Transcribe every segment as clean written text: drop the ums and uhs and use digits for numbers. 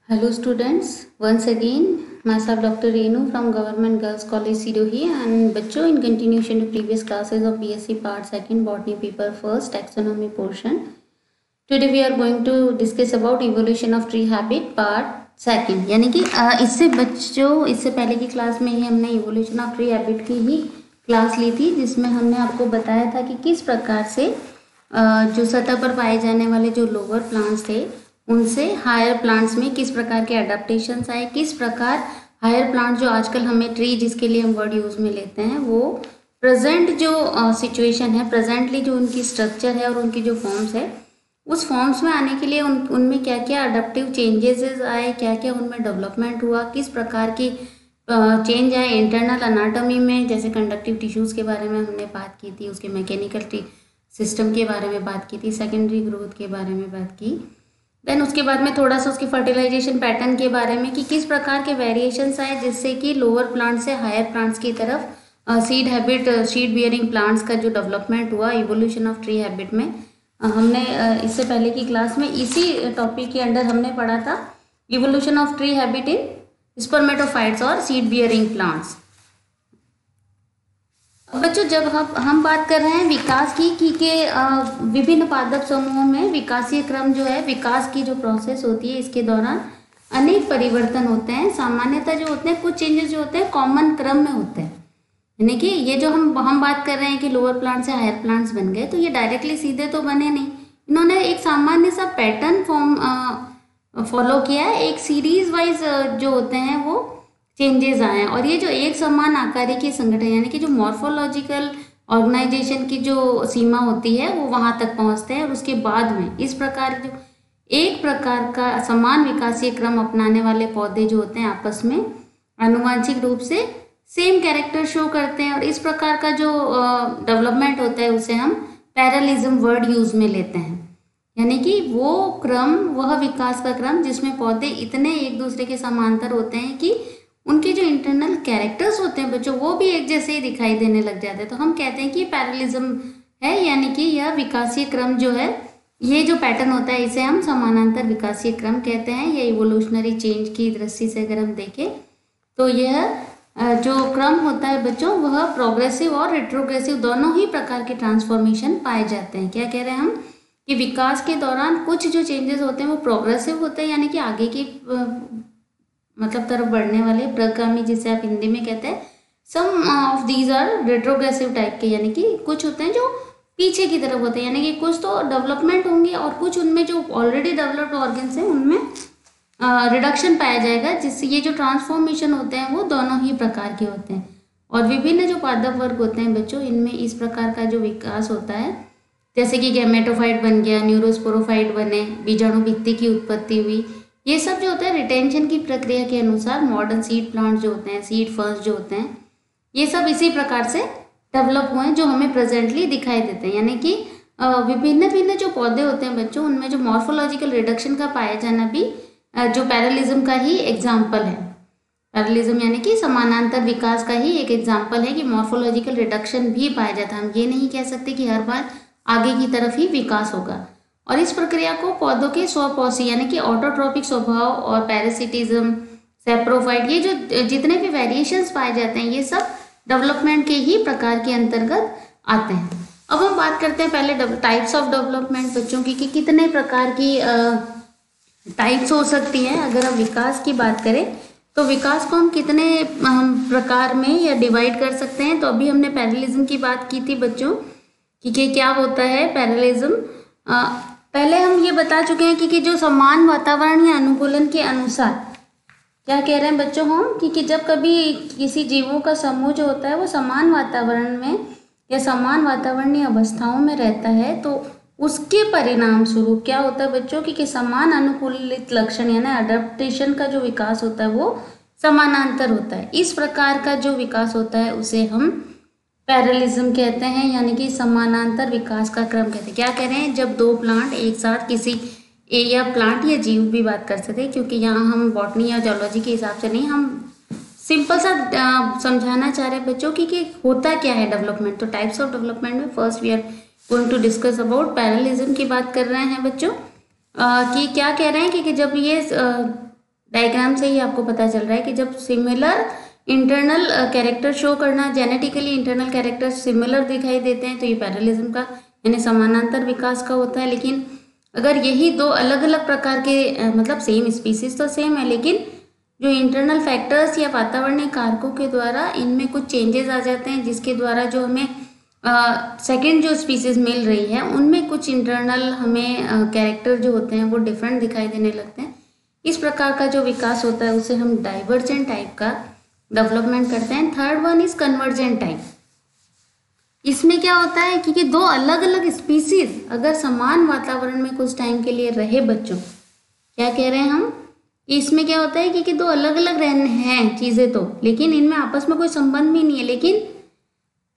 Hello students, once again myself Dr. Renu from Government Girls College Sirohi and बच्चों in continuation to previous classes of BSc Part 2 Botany Paper First Taxonomy portion. Today we are going to discuss about evolution of tree habit Part 2. यानी कि इससे पहले की class में ही हमने evolution of tree habit की ही class ली थी, जिसमें हमने आपको बताया था कि किस प्रकार से जो सतह पर पाए जाने वाले जो लोअर प्लांट्स थे उनसे हायर प्लांट्स में किस प्रकार के अडेप्टेशंस आए, किस प्रकार हायर प्लांट जो आजकल हमें ट्री जिसके लिए हम वर्ड यूज़ में लेते हैं वो प्रेजेंट जो सिचुएशन है, प्रेजेंटली जो उनकी स्ट्रक्चर है और उनकी जो फॉर्म्स है उस फॉर्म्स में आने के लिए उनमें क्या क्या अडेप्टिव चेंजेस आए, क्या क्या उनमें डेवलपमेंट हुआ, किस प्रकार की चेंज आए इंटरनल अनाटॉमी में, जैसे कंडक्टिव टिश्यूज़ के बारे में हमने बात की थी, उसके मैकेनिकल सिस्टम के बारे में बात की थी, सेकेंडरी ग्रोथ के बारे में बात की। देन उसके बाद में थोड़ा सा उसकी फर्टिलाइजेशन पैटर्न के बारे में कि किस प्रकार के वेरिएशंस आए जिससे कि लोअर प्लांट से हायर प्लांट्स की तरफ सीड बियरिंग प्लांट्स का जो डेवलपमेंट हुआ इवोल्यूशन ऑफ ट्री हैबिट में। हमने इससे पहले की क्लास में इसी टॉपिक के अंडर हमने पढ़ा था evolution of tree habit in spermatophytes और सीड बियरिंग प्लांट्स। बच्चों जब हम बात कर रहे हैं विकास की के विभिन्न पादप समूहों में विकासीय क्रम जो है, विकास की जो प्रोसेस होती है इसके दौरान अनेक परिवर्तन होते हैं। सामान्यतः जो होते हैं कुछ चेंजेस जो होते हैं कॉमन क्रम में होते हैं, यानी कि ये जो हम बात कर रहे हैं कि लोअर प्लांट से हायर प्लांट्स बन गए तो ये डायरेक्टली सीधे तो बने नहीं, इन्होंने एक सामान्य सा पैटर्न फॉलो किया है, एक सीरीज वाइज जो होते हैं वो चेंजेस आए हैं और ये जो एक समान आकारी के संगठन यानी कि जो मॉर्फोलॉजिकल ऑर्गेनाइजेशन की जो सीमा होती है वो वहाँ तक पहुँचते हैं और उसके बाद में इस प्रकार जो एक प्रकार का समान विकासीय क्रम अपनाने वाले पौधे जो होते हैं आपस में आनुवांशिक रूप से सेम कैरेक्टर शो करते हैं और इस प्रकार का जो डेवलपमेंट होता है उसे हम पैरेलिज्म वर्ड यूज में लेते हैं, यानी कि वो क्रम, वह विकास का क्रम जिसमें पौधे इतने एक दूसरे के समांतर होते हैं कि उनके जो इंटरनल कैरेक्टर्स होते हैं बच्चों वो भी एक जैसे ही दिखाई देने लग जाते हैं। तो हम कहते हैं कि पैरेलिज्म है, यानी कि यह विकासीय क्रम जो है, ये जो पैटर्न होता है इसे हम समानांतर विकासीय क्रम कहते हैं। या इवोल्यूशनरी चेंज की दृष्टि से अगर हम देखें तो यह जो क्रम होता है बच्चों वह प्रोग्रेसिव और रेट्रोग्रेसिव दोनों ही प्रकार के ट्रांसफॉर्मेशन पाए जाते हैं। क्या कह रहे हैं हम कि विकास के दौरान कुछ जो चेंजेस होते हैं वो प्रोग्रेसिव होते हैं, यानी कि आगे की मतलब तरफ बढ़ने वाले, प्रगामी जिसे आप हिंदी में कहते हैं। Some of these are retrogressive type के, यानी कि कुछ होते हैं जो पीछे की तरफ होते हैं, यानी कि कुछ तो डेवलपमेंट होंगे और कुछ उनमें जो ऑलरेडी डेवलप्ड ऑर्गन्स हैं उनमें रिडक्शन पाया जाएगा, जिससे ये जो ट्रांसफॉर्मेशन होते हैं वो दोनों ही प्रकार के होते हैं। और विभिन्न जो पादप वर्ग होते हैं बच्चों इनमें इस प्रकार का जो विकास होता है, जैसे कि गैमेटोफाइट बन गया, न्यूरोस्पोरोफाइट बने, बीजाणु भित्ति की उत्पत्ति हुई, ये सब जो होता है रिटेंशन की प्रक्रिया के अनुसार मॉडर्न सीड प्लांट जो होते हैं, सीड फर्स्ट जो होते हैं, ये सब इसी प्रकार से डेवलप हुए हैं जो हमें प्रेजेंटली दिखाई देते हैं। यानी कि विभिन्न भिन्न जो पौधे होते हैं बच्चों उनमें जो मॉर्फोलॉजिकल रिडक्शन का पाया जाना भी जो पैरेलिज्म का ही एग्जाम्पल है। पैरेलिज्म यानी कि समानांतर विकास का ही एक एग्जाम्पल है कि मॉर्फोलॉजिकल रिडक्शन भी पाया जाता है। हम ये नहीं कह सकते कि हर बार आगे की तरफ ही विकास होगा। और इस प्रक्रिया को पौधों के स्वपोषी यानी कि ऑटोट्रोपिक स्वभाव और पैरासिटिज्म, सेप्रोफाइट, ये जो जितने भी वेरिएशंस पाए जाते हैं ये सब डेवलपमेंट के ही प्रकार के अंतर्गत आते हैं। अब हम बात करते हैं पहले टाइप्स ऑफ डेवलपमेंट बच्चों की कि कितने प्रकार की टाइप्स हो सकती हैं। अगर हम विकास की बात करें तो विकास को हम कितने प्रकार में या डिवाइड कर सकते हैं। तो अभी हमने पैरेलिज्म की बात की थी बच्चों कि क्या होता है पैरेलिज्म। पहले हम ये बता चुके हैं कि जो समान वातावरण या अनुकूलन के अनुसार, क्या कह रहे हैं बच्चों हम कि जब कभी किसी जीवों का समूह जो होता है वो समान वातावरण में या समान वातावरणीय अवस्थाओं में रहता है तो उसके परिणाम स्वरूप क्या होता है बच्चों कि समान अनुकूलित लक्षण यानी अडेप्टेशन का जो विकास होता है वो समानांतर होता है। इस प्रकार का जो विकास होता है उसे हम पैरेलिज्म कहते हैं, यानी कि समानांतर विकास का क्रम कहते हैं। क्या कह रहे हैं, जब दो प्लांट एक साथ किसी या प्लांट या जीव भी बात कर सकते हैं, क्योंकि यहाँ हम बॉटनी या जूलॉजी के हिसाब से नहीं, हम सिंपल सा समझाना चाह रहे हैं बच्चों कि होता क्या है डेवलपमेंट। तो टाइप्स ऑफ डेवलपमेंट में first we are going to discuss about parallelism की बात कर रहे हैं बच्चों कि क्या कह रहे हैं कि जब ये डायग्राम से ही आपको पता चल रहा है कि जब सिमिलर इंटरनल कैरेक्टर शो करना, जेनेटिकली इंटरनल कैरेक्टर सिमिलर दिखाई देते हैं तो ये पैरेललिज्म का यानी समानांतर विकास का होता है। लेकिन अगर यही दो अलग अलग प्रकार के मतलब सेम स्पीसीज तो सेम है, लेकिन जो इंटरनल फैक्टर्स या वातावरणीय कारकों के द्वारा इनमें कुछ चेंजेस आ जाते हैं, जिसके द्वारा जो हमें सेकेंड जो स्पीसीज मिल रही है उनमें कुछ इंटरनल हमें कैरेक्टर जो होते हैं वो डिफरेंट दिखाई देने लगते हैं। इस प्रकार का जो विकास होता है उसे हम डाइवर्जेंट टाइप का डेवलपमेंट करते हैं। Third one is convergent type. इसमें क्या होता है कि दो अलग अलग स्पीसीज अगर समान वातावरण में कुछ टाइम के लिए रहे, बच्चों क्या कह रहे हैं हम, इसमें क्या होता है कि दो अलग अलग रहने हैं चीजें तो, लेकिन इनमें आपस में कोई संबंध भी नहीं है, लेकिन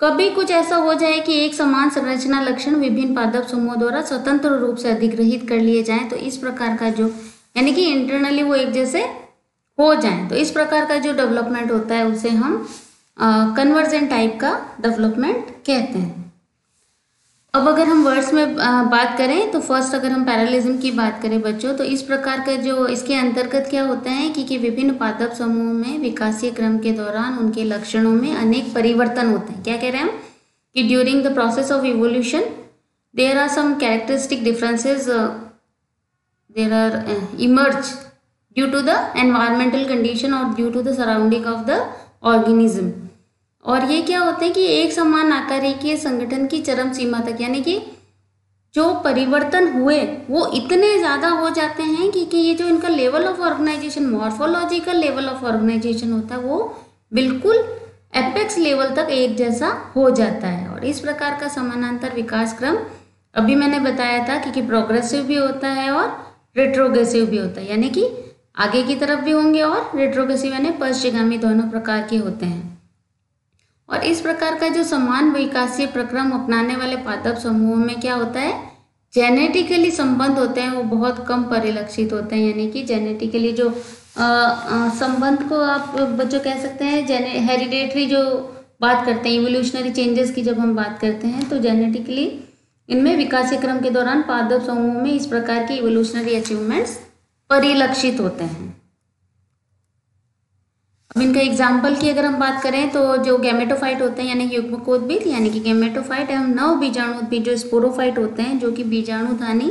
कभी कुछ ऐसा हो जाए कि एक समान संरचना लक्षण विभिन्न पादप समूहों द्वारा स्वतंत्र रूप से अधिग्रहित कर लिए जाएं, तो इस प्रकार का जो यानी कि इंटरनली वो एक जैसे हो जाएं, तो इस प्रकार का जो डेवलपमेंट होता है उसे हम कन्वर्जेंट टाइप का डेवलपमेंट कहते हैं। अब अगर हम वर्ड्स में बात करें तो फर्स्ट अगर हम पैरेललिज्म की बात करें बच्चों, तो इस प्रकार का जो इसके अंतर्गत क्या होता है कि विभिन्न पादप समूह में विकासीय क्रम के दौरान उनके लक्षणों में अनेक परिवर्तन होते हैं। क्या कह रहे हैं हम कि during the process of evolution there are some characteristic differences there are emerge due to the environmental condition और due to the surrounding of the organism. और ये क्या होते हैं कि एक समान आकारिकीय संगठन की चरम सीमा तक, यानी कि जो परिवर्तन हुए वो इतने ज़्यादा हो जाते हैं कि ये जो इनका level of organisation, morphological level of organisation होता है वो बिल्कुल एपेक्स लेवल तक एक जैसा हो जाता है। और इस प्रकार का समानांतर विकास क्रम अभी मैंने बताया था कि प्रोग्रेसिव भी होता है और रेट्रोग्रेसिव भी होता है, यानी कि आगे की तरफ भी होंगे, और रेट्रोग्रेसिव यानी पश्चिमगामी दोनों प्रकार के होते हैं। और इस प्रकार का जो समान विकासीय प्रक्रम अपनाने वाले पादप समूहों में क्या होता है, जेनेटिकली संबंध होते हैं वो बहुत कम परिलक्षित होते हैं, यानी कि जेनेटिकली जो संबंध को आप बच्चों कह सकते हैं हेरिडेटरी जो बात करते हैं, इवोल्यूशनरी चेंजेस की जब हम बात करते हैं तो जेनेटिकली इनमें विकासीय क्रम के दौरान पादप समूह में इस प्रकार के इवोल्यूशनरी अचीवमेंट्स परिलक्षित होते हैं। अब इनका एग्जाम्पल की अगर हम बात करें तो जो गैमेटोफाइट होते हैं यानी युग्मकोद्भिद, यानी कि गैमेटोफाइट एवं नव बीजाणुद्भिद जो स्पोरोफाइट होते हैं जो कि बीजाणुधानी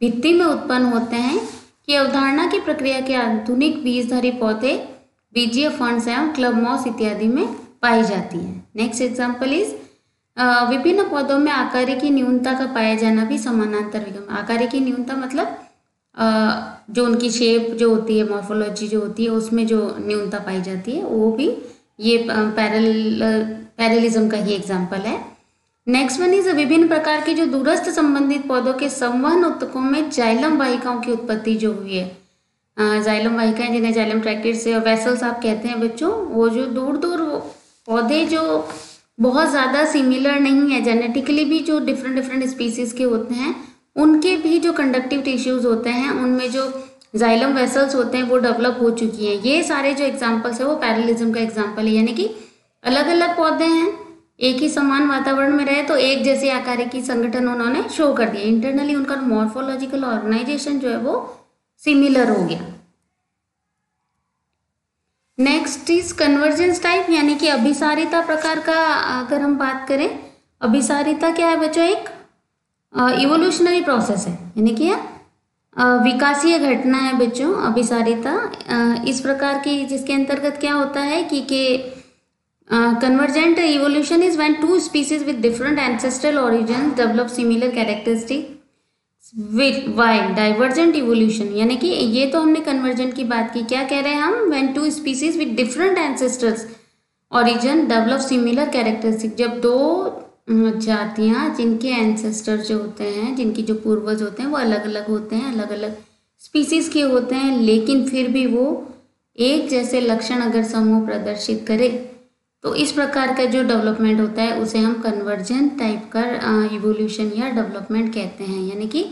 भित्ति में उत्पन्न होते हैं, की अवधारणा की प्रक्रिया के आधुनिक बीजधारी पौधे बीजीय फंड्स एवं क्लब मॉस इत्यादि में पाई जाती है। नेक्स्ट एग्जाम्पल इज विभिन्न पौधों में आकारिकी न्यूनता का पाया जाना भी समानांतर विकास। आकारिकी न्यूनता मतलब जो उनकी शेप जो होती है, मॉर्फोलॉजी जो होती है उसमें जो न्यूनता पाई जाती है वो भी ये पैरेलिज्म का ही एग्जाम्पल है। नेक्स्ट वन इज विभिन्न प्रकार के जो दूरस्थ संबंधित पौधों के संवहन उत्तकों में जाइलम वाहिकाओं की उत्पत्ति जो हुई है। जाइलम वाहिकाएं जिन्हें जाइलम ट्रैक्टेट्स या वेसल्स आप कहते हैं बच्चों, वो जो दूर दूर पौधे जो बहुत ज़्यादा सिमिलर नहीं है, जेनेटिकली भी जो डिफरेंट स्पीसीज के होते हैं उनके भी जो कंडक्टिव टिश्यूज होते हैं उनमें जो जाइलम वेसल्स होते हैं वो डेवलप हो चुकी हैं। ये सारे जो एग्जांपल्स है वो पैरेललिज्म का एग्जांपल है, यानी कि अलग अलग पौधे हैं, एक ही समान वातावरण में रहे तो एक जैसे आकारिकी संगठन उन्होंने शो कर दिया, इंटरनली उनका मॉर्फोलॉजिकल ऑर्गेनाइजेशन जो है वो सिमिलर हो गया। नेक्स्ट इज कन्वर्जेंस टाइप, यानी कि अभिसारिता प्रकार का अगर हम बात करें, अभिसारिता क्या है बच्चों, एक इवोल्यूशनरी प्रोसेस है, यानी कि विकासीय घटना है बच्चों अभिसारिता। इस प्रकार की जिसके अंतर्गत क्या होता है कि convergent evolution is when two species with different ancestral origin develop similar characteristic with while divergent evolution, यानी कि ये तो हमने कन्वर्जेंट की बात की। क्या कह रहे हैं हम, when two species with different ancestral origin develop similar characteristic, जब दो जातियाँ जिनके एंसेस्टर जो होते हैं, जिनकी जो पूर्वज होते हैं वो अलग अलग होते हैं, अलग अलग स्पीसीज के होते हैं, लेकिन फिर भी वो एक जैसे लक्षण अगर समूह प्रदर्शित करे तो इस प्रकार का जो डेवलपमेंट होता है उसे हम कन्वर्जेंट टाइप का इवोल्यूशन या डेवलपमेंट कहते हैं, यानी कि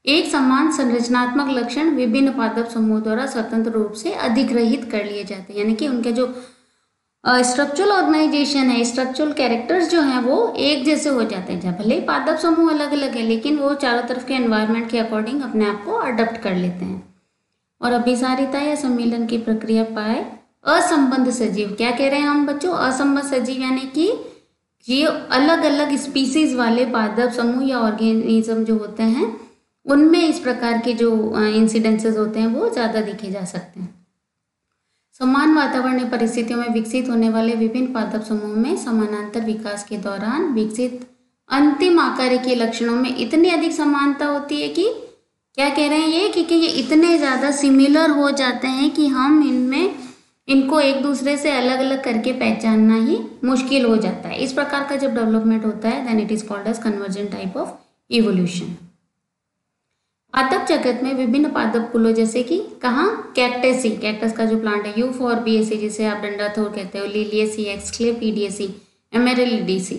एक समान संरचनात्मक लक्षण विभिन्न पादप समूह द्वारा स्वतंत्र रूप से अधिग्रहित कर लिए जाते हैं, यानी कि उनके जो स्ट्रक्चरल ऑर्गेनाइजेशन है, स्ट्रक्चरल कैरेक्टर्स जो हैं वो एक जैसे हो जाते हैं। भले ही पादप समूह अलग अलग है लेकिन वो चारों तरफ के एनवायरनमेंट के अकॉर्डिंग अपने आप को अडॉप्ट कर लेते हैं। और अभिसारिता या सम्मिलन की प्रक्रिया पाए असंबद्ध सजीव। क्या कह रहे हैं हम बच्चों? असंबद्ध सजीव यानी कि ये अलग अलग स्पीसीज वाले पादप समूह या ऑर्गेनिज्म जो होते हैं उनमें इस प्रकार के जो इंसिडेंसेस होते हैं वो ज़्यादा देखे जा सकते हैं। समान वातावरणीय परिस्थितियों में विकसित होने वाले विभिन्न पादप समूह में समानांतर विकास के दौरान विकसित अंतिम आकारिकीय लक्षणों में इतनी अधिक समानता होती है कि क्या कह रहे हैं ये कि ये इतने ज़्यादा सिमिलर हो जाते हैं कि हम इनको एक दूसरे से अलग अलग करके पहचानना ही मुश्किल हो जाता है। इस प्रकार का जब डेवलपमेंट होता है then it is called as convergent type of evolution. पादप जगत में विभिन्न पादप कुलों जैसे कि कहाँ कैक्टसी, कैक्टस का जो प्लांट है, यूफॉर्बिएसी जिसे आप डंडाथोर कहते हो, लिलियसी, एक्सक्लेपीडियसी, एमेरिलिडेसी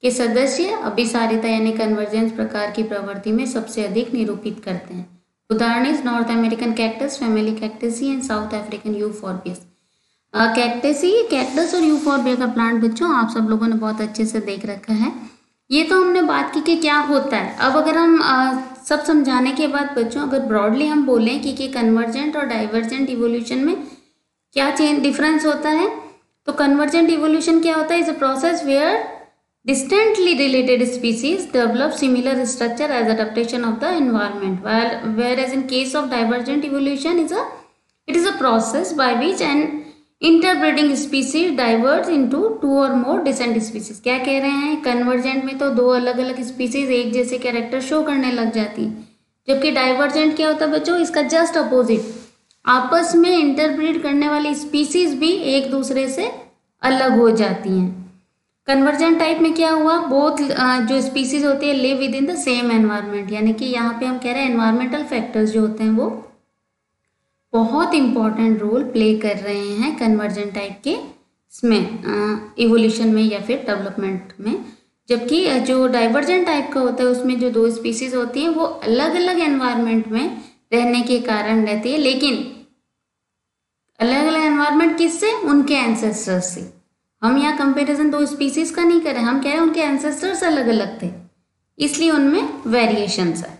के सदस्य अभिसारिता यानी कन्वर्जेंस प्रकार की प्रवृत्ति में सबसे अधिक निरूपित करते हैं। उदाहरण is North American cactus, family Cactaceae and South African euphorbias. Cactaceae, cactus और यूफॉर्बिया का प्लांट बच्चों आप सब लोगों ने बहुत अच्छे से देख रखा है। ये तो हमने बात की कि क्या होता है। अब अगर हम सब समझाने के बाद बच्चों अगर ब्रॉडली हम बोलें कि कन्वर्जेंट और डाइवर्जेंट इवोल्यूशन में क्या डिफरेंस होता है, तो कन्वर्जेंट इवोल्यूशन क्या होता है? Is a process where distantly related species develop similar structure as adaptation of the environment, whereas in case of divergent evolution it is a process by which an interbreeding species diverge into two or more descent species। क्या कह रहे हैं? Convergent में तो दो अलग अलग species एक जैसे कैरेक्टर शो करने लग जाती, जबकि डाइवर्जेंट क्या होता है बच्चों? इसका जस्ट अपोजिट, आपस में इंटरब्रीड करने वाली स्पीसीज भी एक दूसरे से अलग हो जाती हैं। कन्वर्जेंट टाइप में क्या हुआ? बोथ जो स्पीसीज होती है live with in the same environment, यानी कि यहाँ पे हम कह रहे हैं एनवायरमेंटल फैक्टर्स जो होते हैं वो बहुत इंपॉर्टेंट रोल प्ले कर रहे हैं कन्वर्जेंट टाइप के इसमें इवोल्यूशन में या फिर डेवलपमेंट में। जबकि जो डाइवर्जेंट टाइप का होता है उसमें जो दो स्पीसीज होती हैं वो अलग अलग एनवायरनमेंट में रहने के कारण रहती है, लेकिन अलग अलग एनवायरनमेंट किससे? उनके एंसेस्टर्स से। हम यहाँ कंपैरिजन दो स्पीसीज का नहीं कर रहे, हम कह रहे हैं उनके एंसेस्टर्स अलग अलग थे इसलिए उनमें वेरिएशंस है।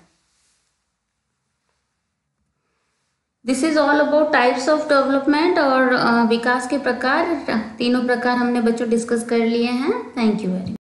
This is all about types of development और विकास के प्रकार। तीनों प्रकार हमने बच्चों डिस्कस कर लिए हैं। Thank you very much.